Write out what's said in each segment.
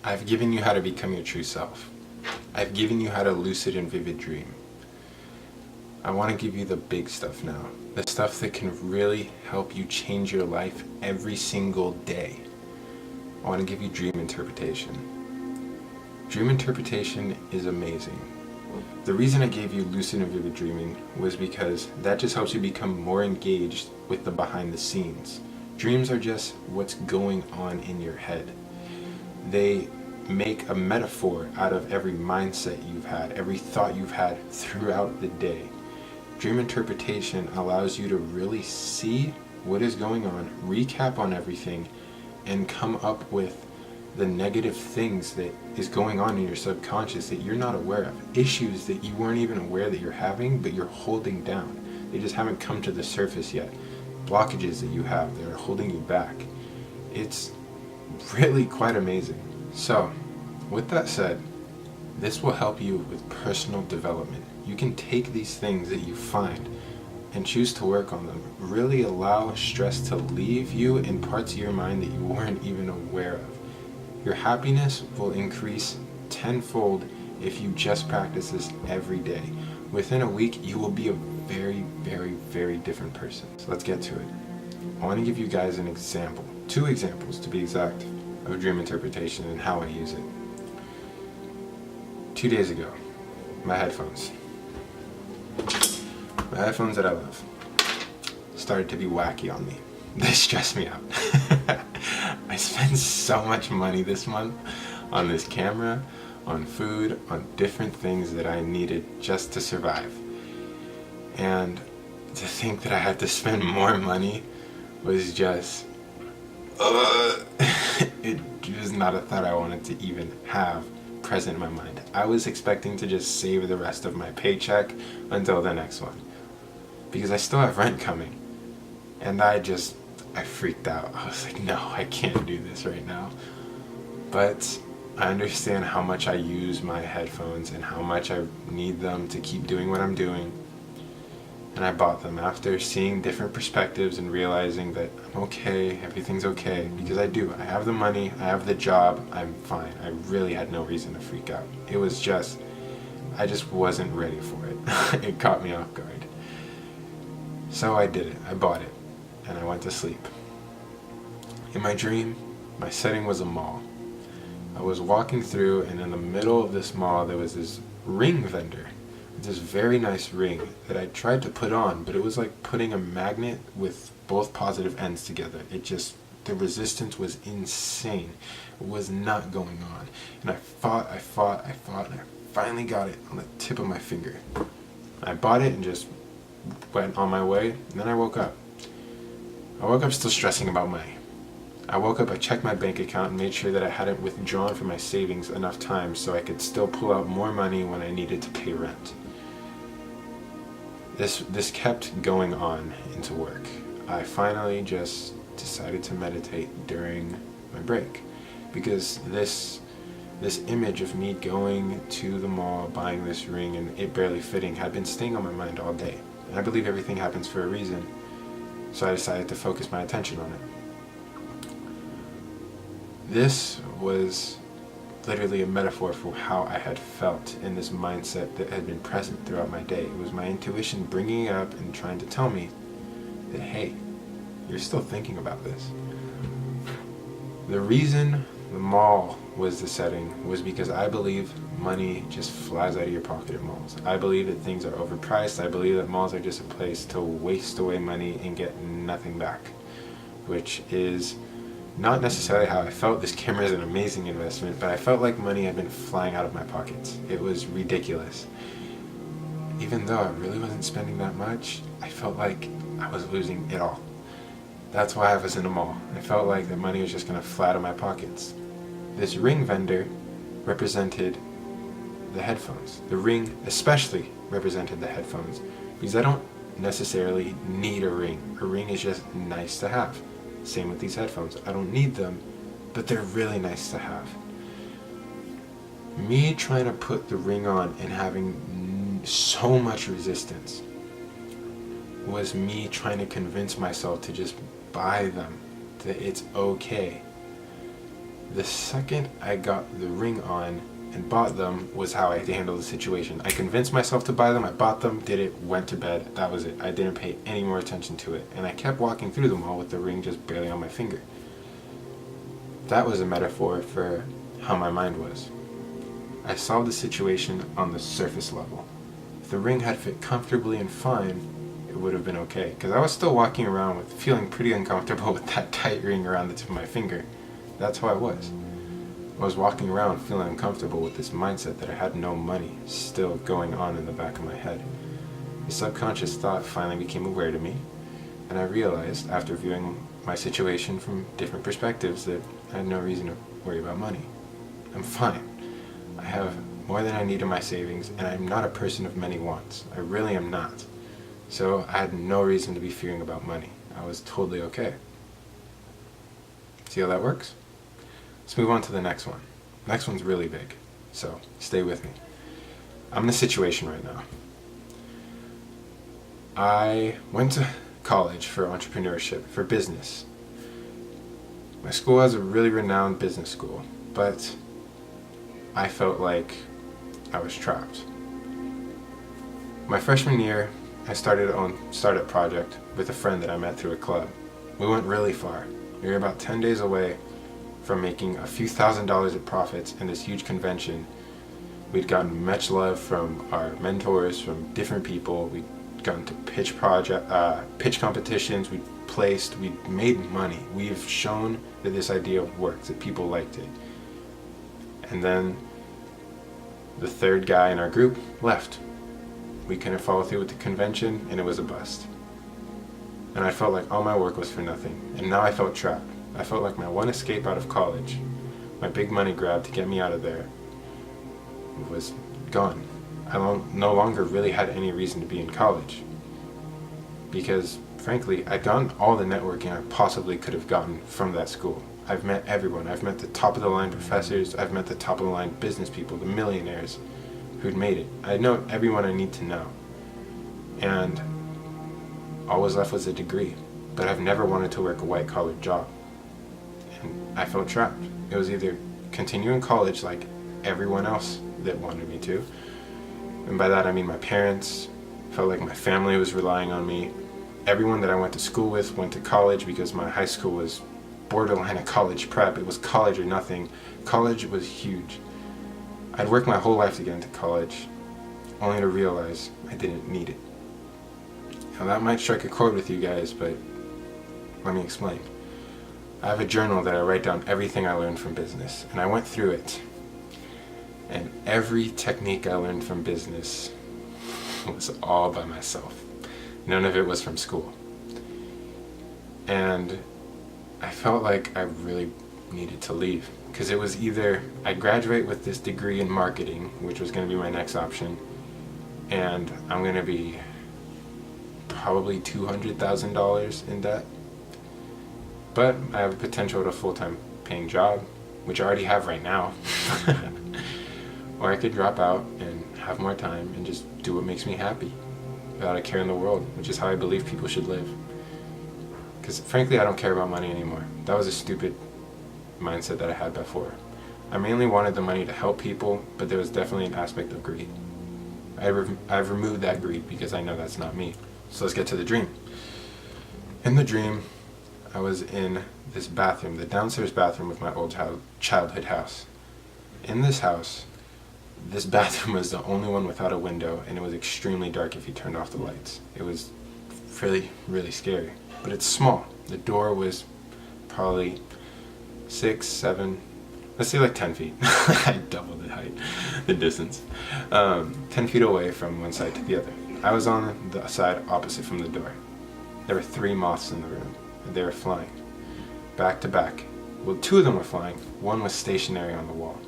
I've given you how to become your true self. I've given you how to lucid and vivid dream. I want to give you the big stuff now. The stuff that can really help you change your life every single day. I want to give you dream interpretation. Dream interpretation is amazing. The reason I gave you lucid and vivid dreaming was because that just helps you become more engaged with the behind the scenes. Dreams are just what's going on in your head. They make a metaphor out of every mindset you've had, every thought you've had throughout the day. Dream interpretation allows you to really see what is going on, recap on everything, and come up with the negative things that is going on in your subconscious that you're not aware of. Issues that you weren't even aware that you're having, but you're holding down. They just haven't come to the surface yet. Blockages that you have that are holding you back. It's really quite amazing. So, with that said, this will help you with personal development. You can take these things that you find and choose to work on them. Really allow stress to leave you in parts of your mind that you weren't even aware of. Your happiness will increase tenfold if you just practice this every day. Within a week, you will be a very, very, very different person. So let's get to it. I want to give you guys an example, 2 examples to be exact, of dream interpretation and how I use it. 2 days ago, my headphones that I love started to be wacky on me. They stress me out. I spent so much money this month on this camera, on food, on different things that I needed just to survive. And to think that I had to spend more money was just, it was not a thought I wanted to even have present in my mind. I was expecting to just save the rest of my paycheck until the next one, because I still have rent coming. And I freaked out. I was like, no, I can't do this right now. But I understand how much I use my headphones and how much I need them to keep doing what I'm doing. And I bought them after seeing different perspectives and realizing that I'm okay, everything's okay, because I do. I have the money, I have the job, I'm fine. I really had no reason to freak out. It was just, I just wasn't ready for it. It caught me off guard. So I did it. I bought it. And I went to sleep. In my dream, my setting was a mall. I was walking through, and in the middle of this mall there was this ring vendor. This very nice ring that I tried to put on, but it was like putting a magnet with both positive ends together. The resistance was insane. It was not going on. And I fought, and I finally got it on the tip of my finger. I bought it and just went on my way, and then I woke up. I woke up still stressing about money. I checked my bank account and made sure that I hadn't withdrawn from my savings enough times so I could still pull out more money when I needed to pay rent. This kept going on into work. I finally just decided to meditate during my break, because this image of me going to the mall, buying this ring, and it barely fitting had been staying on my mind all day. And I believe everything happens for a reason, so I decided to focus my attention on it. This was literally a metaphor for how I had felt in this mindset that had been present throughout my day. It was my intuition bringing it up and trying to tell me that, hey, you're still thinking about this. The reason the mall was the setting was because I believe money just flies out of your pocket at malls. I believe that things are overpriced. I believe that malls are just a place to waste away money and get nothing back, which is not necessarily how I felt. This camera is an amazing investment, but I felt like money had been flying out of my pockets. It was ridiculous. Even though I really wasn't spending that much, I felt like I was losing it all. That's why I was in a mall. I felt like the money was just going to fly out of my pockets. This ring vendor represented the headphones. The ring especially represented the headphones, because I don't necessarily need a ring. A ring is just nice to have. Same with these headphones. I don't need them, but they're really nice to have. Me trying to put the ring on and having so much resistance was me trying to convince myself to just buy them, that it's okay. The second I got the ring on and bought them was how I handled the situation. I convinced myself to buy them, I bought them, did it, went to bed, that was it. I didn't pay any more attention to it. And I kept walking through the mall with the ring just barely on my finger. That was a metaphor for how my mind was. I solved the situation on the surface level. If the ring had fit comfortably and fine, it would have been okay. Because I was still walking around with feeling pretty uncomfortable with that tight ring around the tip of my finger. That's how I was. I was walking around feeling uncomfortable with this mindset that I had no money still going on in the back of my head. The subconscious thought finally became aware to me, and I realized, after viewing my situation from different perspectives, that I had no reason to worry about money. I'm fine. I have more than I need in my savings, and I'm not a person of many wants. I really am not. So I had no reason to be fearing about money. I was totally okay. See how that works? Let's move on to the next one. Next one's really big, so stay with me. I'm in a situation right now. I went to college for entrepreneurship, for business. My school has a really renowned business school, but I felt like I was trapped. My freshman year, I started a startup project with a friend that I met through a club. We went really far. We were about 10 days away from making a few $1,000s of profits in this huge convention. We'd gotten much love from our mentors, from different people. We'd gotten to pitch competitions. We placed. We made money. We've shown that this idea works, that people liked it. And then the third guy in our group left. We couldn't follow through with the convention, and it was a bust. And I felt like all my work was for nothing. And now I felt trapped. I felt like my one escape out of college, my big money grab to get me out of there, was gone. I no longer really had any reason to be in college. Because, frankly, I'd gotten all the networking I possibly could have gotten from that school. I've met everyone. I've met the top of the line professors. I've met the top of the line business people, the millionaires who'd made it. I know everyone I need to know. And all was left was a degree. But I've never wanted to work a white-collar job. And I felt trapped. It was either continue in college like everyone else that wanted me to. And by that I mean my parents. Felt like my family was relying on me. Everyone that I went to school with went to college because my high school was borderline a college prep. It was college or nothing. College was huge. I'd worked my whole life to get into college, only to realize I didn't need it. Now that might strike a chord with you guys, but let me explain. I have a journal that I write down everything I learned from business, and I went through it. And every technique I learned from business was all by myself. None of it was from school. And I felt like I really needed to leave, because it was either I graduate with this degree in marketing, which was going to be my next option, and I'm going to be probably $200,000 in debt, but I have a potential at a full-time paying job, which I already have right now. Or I could drop out and have more time and just do what makes me happy without a care in the world, which is how I believe people should live. Because frankly, I don't care about money anymore. That was a stupid mindset that I had before. I mainly wanted the money to help people, but there was definitely an aspect of greed. I've removed that greed because I know that's not me. So let's get to the dream. In the dream, I was in this bathroom, the downstairs bathroom of my old childhood house. In this house, this bathroom was the only one without a window, and it was extremely dark if you turned off the lights. It was really, really scary. But it's small. The door was probably 6, 7, let's say like 10 feet. I doubled the height, the distance. 10 feet away from one side to the other. I was on the side opposite from the door. There were 3 moths in the room, and they were flying, back to back. Well, 2 of them were flying. One was stationary on the wall.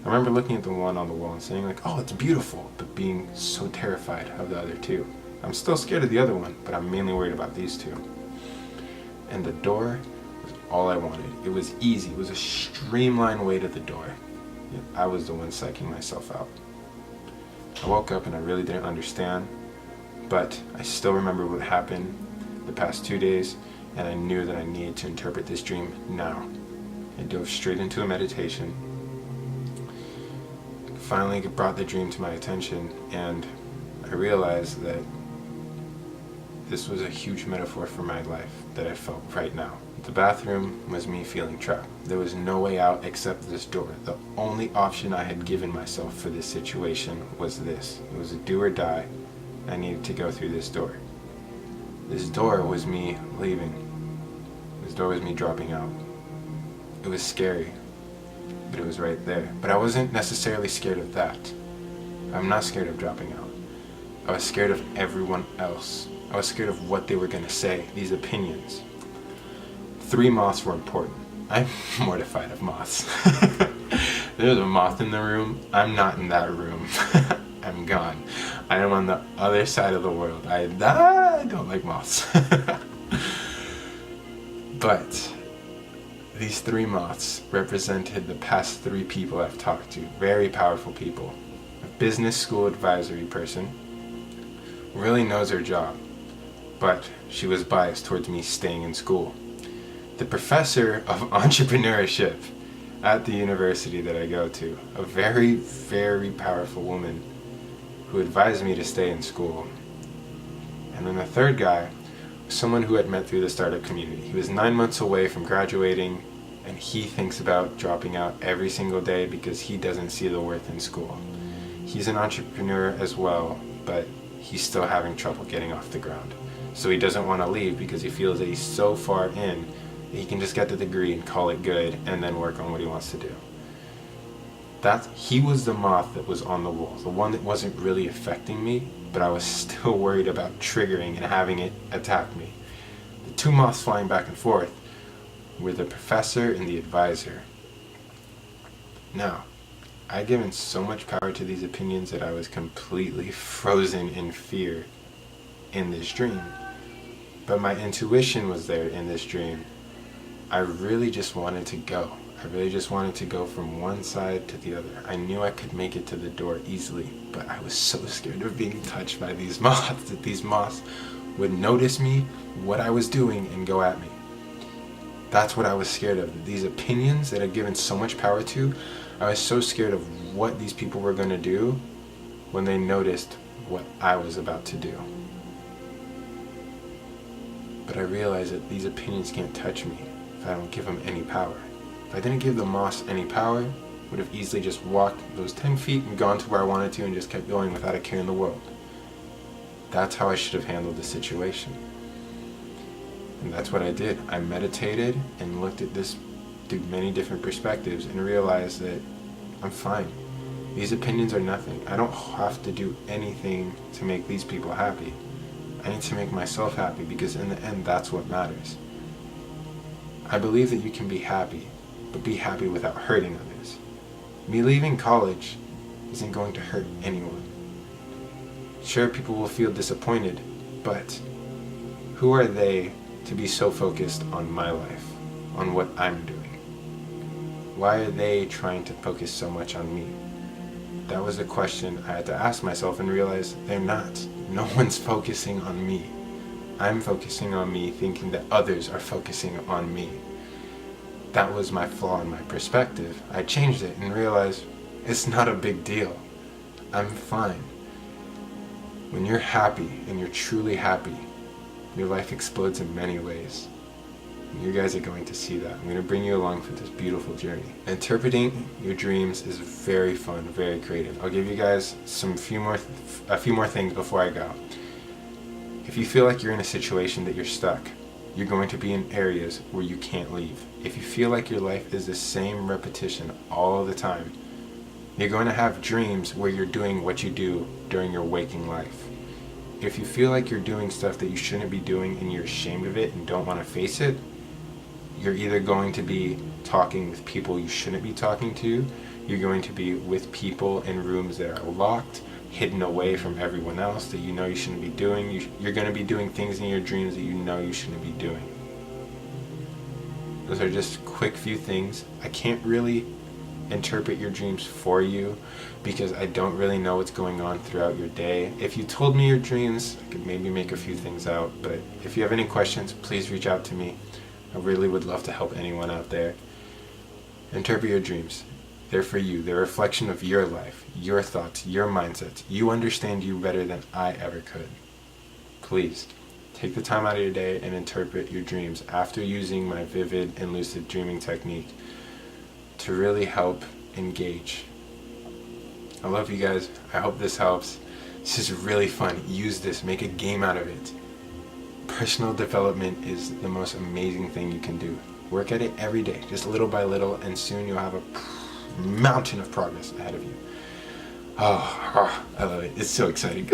I remember looking at the one on the wall and saying like, oh, it's beautiful, but being so terrified of the other 2. I'm still scared of the other one, but I'm mainly worried about these 2. And the door was all I wanted. It was easy. It was a streamlined way to the door. Yet I was the one psyching myself out. I woke up and I really didn't understand, but I still remember what happened the past 2 days, and I knew that I needed to interpret this dream now. I dove straight into a meditation. Finally brought the dream to my attention, and I realized that this was a huge metaphor for my life that I felt right now. The bathroom was me feeling trapped. There was no way out except this door. The only option I had given myself for this situation was this. It was a do or die. I needed to go through this door. This door was me leaving. This door was me dropping out. It was scary, but it was right there. But I wasn't necessarily scared of that. I'm not scared of dropping out. I was scared of everyone else. I was scared of what they were going to say, these opinions. 3 moths were important. I'm mortified of moths. There's a moth in the room. I'm not in that room. I'm gone. I am on the other side of the world. I don't like moths. But these 3 moths represented the past 3 people I've talked to. Very powerful people. A business school advisory person. Really knows her job, but she was biased towards me staying in school. The professor of entrepreneurship at the university that I go to, a very, very powerful woman who advised me to stay in school. And then the third guy was someone who I'd met through the startup community. He was 9 months away from graduating, and he thinks about dropping out every single day because he doesn't see the worth in school. He's an entrepreneur as well, but he's still having trouble getting off the ground. So he doesn't want to leave because he feels that he's so far in that he can just get the degree and call it good and then work on what he wants to do. He was the moth that was on the wall, the one that wasn't really affecting me, but I was still worried about triggering and having it attack me. The 2 moths flying back and forth were the professor and the advisor. Now, I'd given so much power to these opinions that I was completely frozen in fear in this dream. But my intuition was there in this dream. I really just wanted to go. I really just wanted to go from one side to the other. I knew I could make it to the door easily, but I was so scared of being touched by these moths that these moths would notice me, what I was doing, and go at me. That's what I was scared of. These opinions that I'd given so much power to, I was so scared of what these people were going to do when they noticed what I was about to do. But I realized that these opinions can't touch me if I don't give them any power. If I didn't give the moss any power, I would have easily just walked those 10 feet and gone to where I wanted to and just kept going without a care in the world. That's how I should have handled the situation. And that's what I did. I meditated and looked at this through many different perspectives and realized that I'm fine. These opinions are nothing. I don't have to do anything to make these people happy. I need to make myself happy because in the end, that's what matters. I believe that you can be happy, but be happy without hurting others. Me leaving college isn't going to hurt anyone. Sure, people will feel disappointed, but who are they to be so focused on my life, on what I'm doing? Why are they trying to focus so much on me? That was a question I had to ask myself and realize they're not. No one's focusing on me. I'm focusing on me, thinking that others are focusing on me. That was my flaw in my perspective. I changed it and realized it's not a big deal. I'm fine. When you're happy and you're truly happy, your life explodes in many ways. And you guys are going to see that. I'm going to bring you along for this beautiful journey. Interpreting your dreams is very fun, very creative. I'll give you guys a few more things before I go. If you feel like you're in a situation that you're stuck, you're going to be in areas where you can't leave. If you feel like your life is the same repetition all the time, you're going to have dreams where you're doing what you do during your waking life. If you feel like you're doing stuff that you shouldn't be doing and you're ashamed of it and don't want to face it, you're either going to be talking with people you shouldn't be talking to, you're going to be with people in rooms that are locked, hidden away from everyone else that you know you shouldn't be doing. You're going to be doing things in your dreams that you know you shouldn't be doing. Those are just quick few things. I can't really interpret your dreams for you because I don't really know what's going on throughout your day. If you told me your dreams, I could maybe make a few things out, but if you have any questions, please reach out to me. I really would love to help anyone out there. Interpret your dreams. They're for you. They're a reflection of your life, your thoughts, your mindsets. You understand you better than I ever could. Please, take the time out of your day and interpret your dreams after using my vivid and lucid dreaming technique to really help engage. I love you guys. I hope this helps. This is really fun. Use this. Make a game out of it. Personal development is the most amazing thing you can do. Work at it every day, just little by little, and soon you'll have a mountain of progress ahead of you. Oh, I love it. It's so exciting.